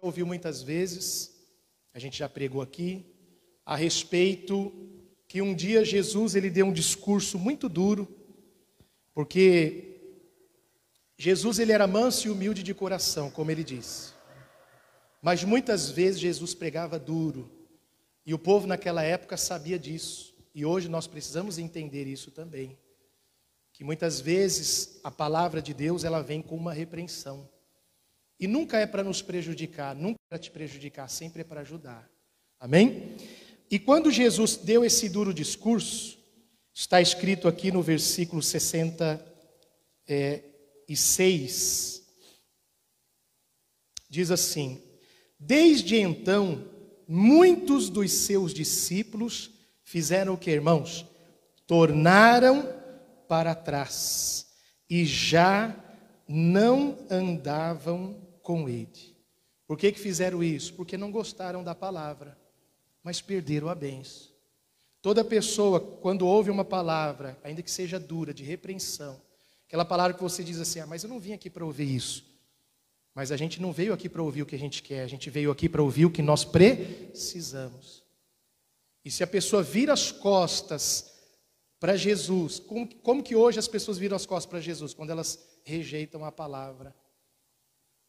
ouviu muitas vezes, a gente já pregou aqui, a respeito que um dia Jesus ele deu um discurso muito duro, porque Jesus ele era manso e humilde de coração, como ele disse. Mas muitas vezes Jesus pregava duro, e o povo naquela época sabia disso, e hoje nós precisamos entender isso também, que muitas vezes a palavra de Deus ela vem com uma repreensão, e nunca é para nos prejudicar, nunca é para te prejudicar, sempre é para ajudar, amém? E quando Jesus deu esse duro discurso, está escrito aqui no versículo 66, diz assim: desde então, muitos dos seus discípulos fizeram o que, irmãos? Tornaram para trás e já não andavam com ele. Por que fizeram isso? Porque não gostaram da palavra, mas perderam a bênção. Toda pessoa, quando ouve uma palavra, ainda que seja dura, de repreensão, aquela palavra que você diz assim, mas eu não vim aqui para ouvir isso. Mas a gente não veio aqui para ouvir o que a gente quer, a gente veio aqui para ouvir o que nós precisamos. E se a pessoa vira as costas para Jesus, como que hoje as pessoas viram as costas para Jesus? Quando elas rejeitam a palavra.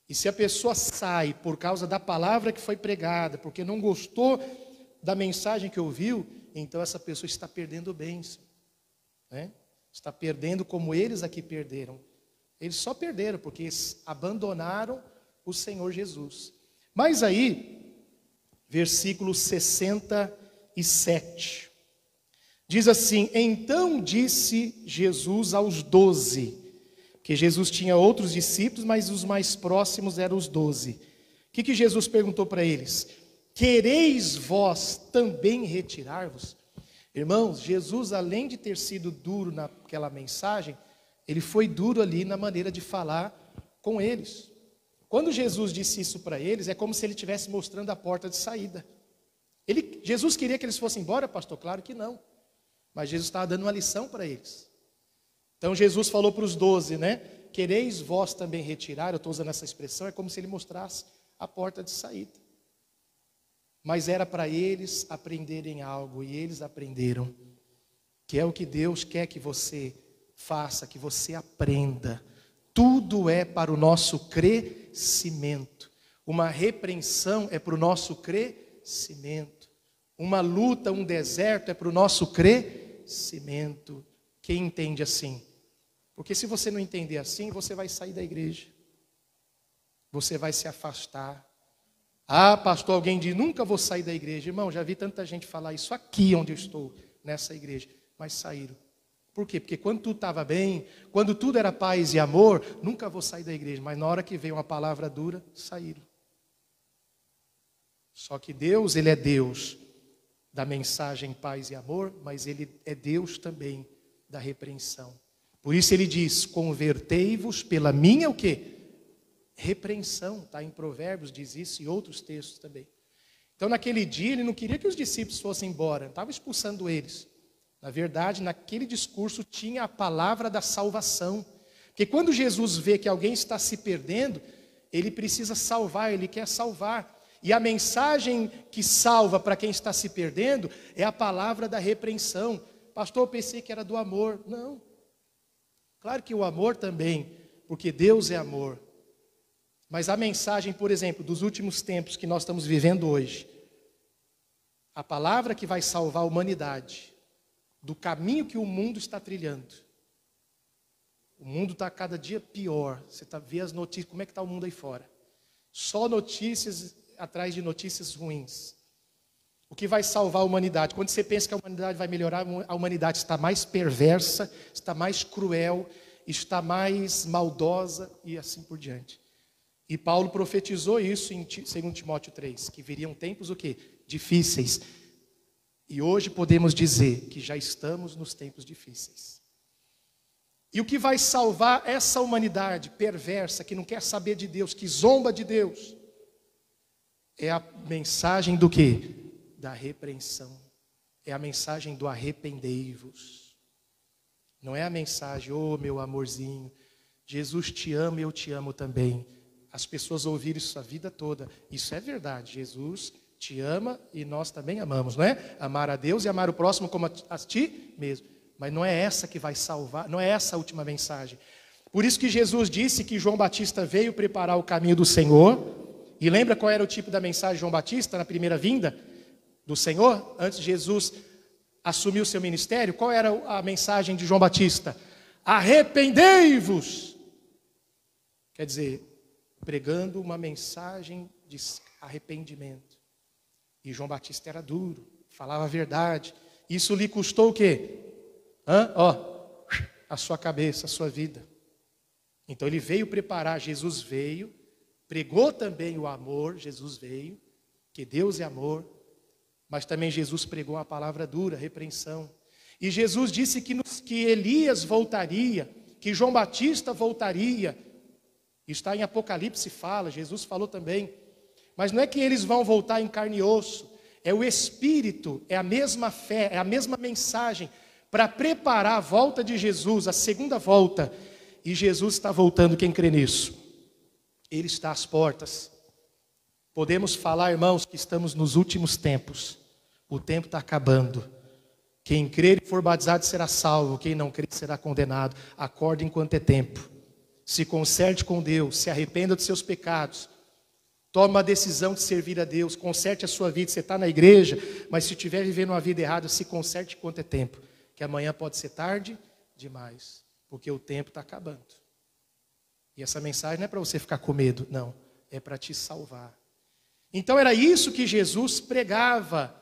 E se a pessoa sai por causa da palavra que foi pregada, porque não gostou da mensagem que ouviu, então essa pessoa está perdendo bênção, né? Está perdendo como eles aqui perderam. Eles só perderam porque eles abandonaram o Senhor Jesus. Mas aí, versículo 67, diz assim: então disse Jesus aos 12, que Jesus tinha outros discípulos, mas os mais próximos eram os 12. O que Jesus perguntou para eles? Quereis vós também retirar-vos? Irmãos, Jesus, além de ter sido duro naquela mensagem, ele foi duro ali na maneira de falar com eles. Quando Jesus disse isso para eles, é como se ele estivesse mostrando a porta de saída. Jesus queria que eles fossem embora, pastor? Claro que não. Mas Jesus estava dando uma lição para eles. Então Jesus falou para os 12, né? Quereis vós também retirar? Eu estou usando essa expressão, é como se ele mostrasse a porta de saída. Mas era para eles aprenderem algo, e eles aprenderam, que é o que Deus quer que você faça, que você aprenda. Tudo é para o nosso crescimento. Uma repreensão é para o nosso crescimento. Uma luta, um deserto é para o nosso crescimento. Quem entende assim? Porque se você não entender assim, você vai sair da igreja. Você vai se afastar. Ah, pastor, alguém diz, nunca vou sair da igreja. Irmão, já vi tanta gente falar isso aqui onde eu estou, nessa igreja. Mas saíram. Por quê? Porque quando tudo estava bem, quando tudo era paz e amor, nunca vou sair da igreja. Mas na hora que veio uma palavra dura, saíram. Só que Deus, Ele é Deus da mensagem paz e amor, mas Ele é Deus também da repreensão. Por isso Ele diz, convertei-vos pela minha o quê? Repreensão, está em Provérbios, diz isso, e outros textos também. Então naquele dia ele não queria que os discípulos fossem embora, não estava expulsando eles. Na verdade, naquele discurso tinha a palavra da salvação. Porque quando Jesus vê que alguém está se perdendo, ele precisa salvar, ele quer salvar. E a mensagem que salva para quem está se perdendo é a palavra da repreensão. Pastor, eu pensei que era do amor. Não. Claro que o amor também, porque Deus é amor. Mas a mensagem, por exemplo, dos últimos tempos que nós estamos vivendo hoje, a palavra que vai salvar a humanidade, do caminho que o mundo está trilhando. O mundo está cada dia pior. Você vê as notícias, como é que está o mundo aí fora? Só notícias atrás de notícias ruins. O que vai salvar a humanidade? Quando você pensa que a humanidade vai melhorar, a humanidade está mais perversa, está mais cruel, está mais maldosa e assim por diante. E Paulo profetizou isso em 2 Timóteo 3, que viriam tempos o quê? Difíceis. E hoje podemos dizer que já estamos nos tempos difíceis. E o que vai salvar essa humanidade perversa, que não quer saber de Deus, que zomba de Deus, é a mensagem do quê? Da repreensão. É a mensagem do arrependei-vos. Não é a mensagem, oh meu amorzinho, Jesus te ama e eu te amo também. as pessoas ouviram isso a vida toda. Isso é verdade. Jesus te ama e nós também amamos, não é? Amar a Deus e amar o próximo como a ti mesmo. Mas não é essa que vai salvar, não é essa a última mensagem. Por isso que Jesus disse que João Batista veio preparar o caminho do Senhor. E lembra qual era o tipo da mensagem de João Batista na primeira vinda do Senhor? Antes de Jesus assumir o seu ministério, qual era a mensagem de João Batista? Arrependei-vos! Quer dizer, pregando uma mensagem de arrependimento. E João Batista era duro, falava a verdade. Isso lhe custou o quê? A sua cabeça, a sua vida. Então ele veio preparar, Jesus veio, pregou também o amor, Jesus veio, que Deus é amor, mas também Jesus pregou a palavra dura, repreensão. E Jesus disse que Elias voltaria, que João Batista voltaria. Está em Apocalipse, fala, Jesus falou também. Mas não é que eles vão voltar em carne e osso, é o Espírito, é a mesma fé, é a mesma mensagem, para preparar a volta de Jesus, a segunda volta. E Jesus está voltando, quem crê nisso? Ele está às portas. Podemos falar, irmãos, que estamos nos últimos tempos. O tempo está acabando. Quem crer e for batizado será salvo, quem não crer será condenado. Acorde enquanto é tempo. Se conserte com Deus, se arrependa dos seus pecados. Tome uma decisão de servir a Deus, conserte a sua vida. Você está na igreja, mas se estiver vivendo uma vida errada, se conserte enquanto é tempo. Que amanhã pode ser tarde demais, porque o tempo está acabando. E essa mensagem não é para você ficar com medo, não. É para te salvar. Então era isso que Jesus pregava.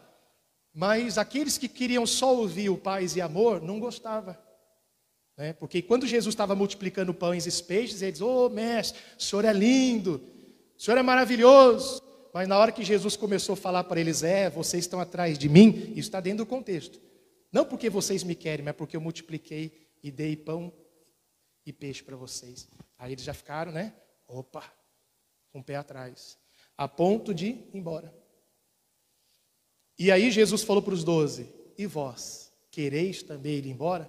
Mas aqueles que queriam só ouvir o paz e amor, não gostavam. Né? Porque quando Jesus estava multiplicando pães e peixes, eles diziam, ô mestre, o senhor é lindo, o senhor é maravilhoso. Mas na hora que Jesus começou a falar para eles, vocês estão atrás de mim, isso está dentro do contexto. Não porque vocês me querem, mas porque eu multipliquei e dei pão e peixe para vocês. Aí eles já ficaram, né? Opa, com o pé atrás. A ponto de ir embora. E aí Jesus falou para os 12, e vós, quereis também ir embora?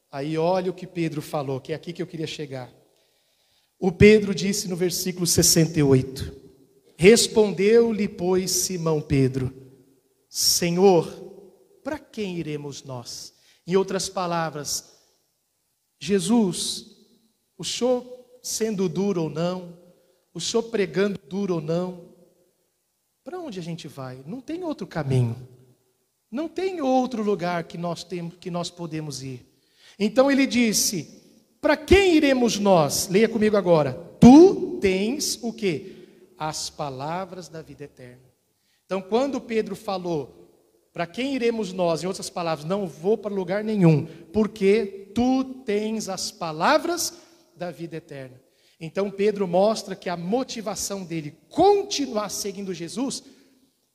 Aí olha o que Pedro falou, que é aqui que eu queria chegar. O Pedro disse no versículo 68, respondeu-lhe, pois, Simão Pedro, Senhor, para quem iremos nós? Em outras palavras, Jesus, o Senhor sendo duro ou não, o Senhor pregando duro ou não, para onde a gente vai? Não tem outro caminho. Não tem outro lugar que nós podemos ir. Então ele disse, para quem iremos nós? Leia comigo agora. Tu tens o quê? As palavras da vida eterna. Então quando Pedro falou, para quem iremos nós? Em outras palavras, não vou para lugar nenhum, porque tu tens as palavras da vida eterna. Então Pedro mostra que a motivação dele continuar seguindo Jesus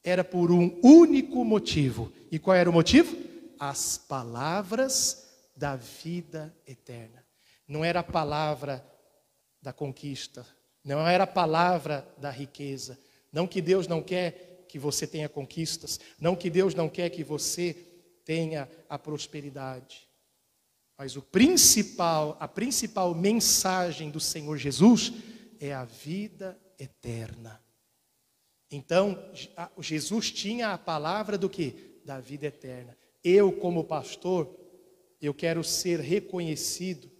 era por um único motivo. E qual era o motivo? As palavras da vida eterna. Não era a palavra da conquista, não era a palavra da riqueza. Não que Deus não quer que você tenha conquistas, não que Deus não quer que você tenha a prosperidade. Mas a principal mensagem do Senhor Jesus é a vida eterna. Então, Jesus tinha a palavra do quê? Da vida eterna. Eu, como pastor, eu quero ser reconhecido.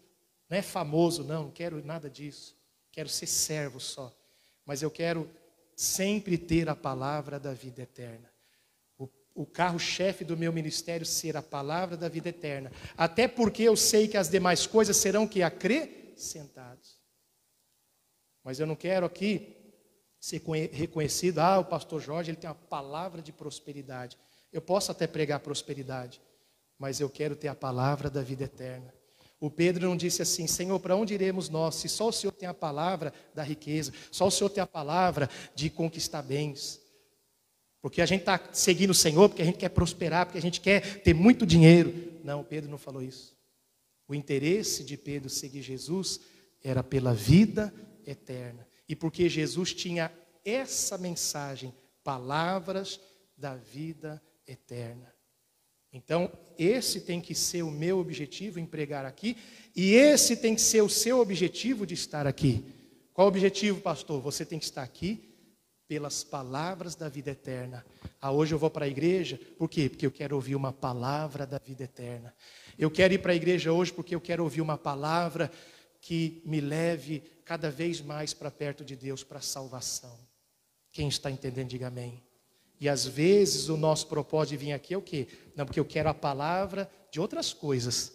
Não é famoso, não quero nada disso. Quero ser servo só. Mas eu quero sempre ter a palavra da vida eterna. O carro-chefe do meu ministério ser a palavra da vida eterna. Até porque eu sei que as demais coisas serão que acrescentadas. Mas eu não quero aqui ser reconhecido. O pastor Jorge, ele tem uma palavra de prosperidade. Eu posso até pregar prosperidade, mas eu quero ter a palavra da vida eterna. O Pedro não disse assim, Senhor, para onde iremos nós? Se só o Senhor tem a palavra da riqueza, só o Senhor tem a palavra de conquistar bens. Porque a gente está seguindo o Senhor, porque a gente quer prosperar, porque a gente quer ter muito dinheiro. Não, Pedro não falou isso. O interesse de Pedro seguir Jesus era pela vida eterna. E porque Jesus tinha essa mensagem, palavras da vida eterna. Então, esse tem que ser o meu objetivo em pregar aqui, e esse tem que ser o seu objetivo de estar aqui. Qual o objetivo, pastor? Você tem que estar aqui pelas palavras da vida eterna. Hoje eu vou para a igreja, por quê? Porque eu quero ouvir uma palavra da vida eterna. Eu quero ir para a igreja hoje porque eu quero ouvir uma palavra que me leve cada vez mais para perto de Deus, para a salvação. Quem está entendendo, diga amém. E às vezes o nosso propósito de vir aqui é o quê? Não, porque eu quero a palavra de outras coisas,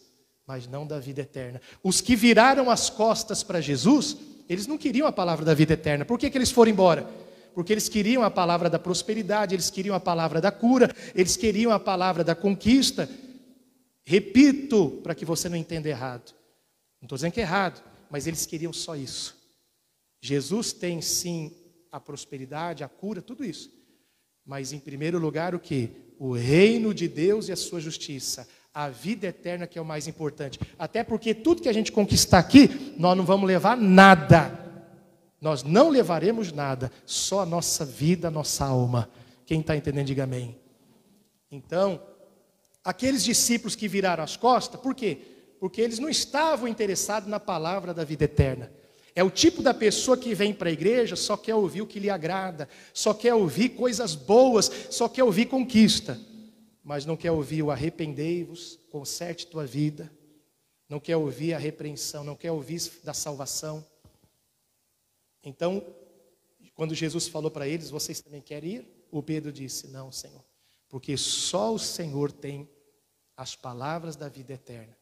mas não da vida eterna. Os que viraram as costas para Jesus, eles não queriam a palavra da vida eterna. Por que eles foram embora? Porque eles queriam a palavra da prosperidade, eles queriam a palavra da cura, eles queriam a palavra da conquista. Repito, para que você não entenda errado. Não estou dizendo que é errado, mas eles queriam só isso. Jesus tem sim a prosperidade, a cura, tudo isso. Mas em primeiro lugar o quê? O reino de Deus e a sua justiça. A vida eterna que é o mais importante. Até porque tudo que a gente conquistar aqui, nós não vamos levar nada. Nós não levaremos nada. Só a nossa vida, a nossa alma. Quem está entendendo, diga amém. Então, aqueles discípulos que viraram as costas, por quê? Porque eles não estavam interessados na palavra da vida eterna. É o tipo da pessoa que vem para a igreja, só quer ouvir o que lhe agrada, só quer ouvir coisas boas, só quer ouvir conquista, mas não quer ouvir o arrependei-vos, conserte tua vida, não quer ouvir a repreensão, não quer ouvir da salvação. Então, quando Jesus falou para eles, vocês também querem ir? O Pedro disse, não, Senhor, porque só o Senhor tem as palavras da vida eterna.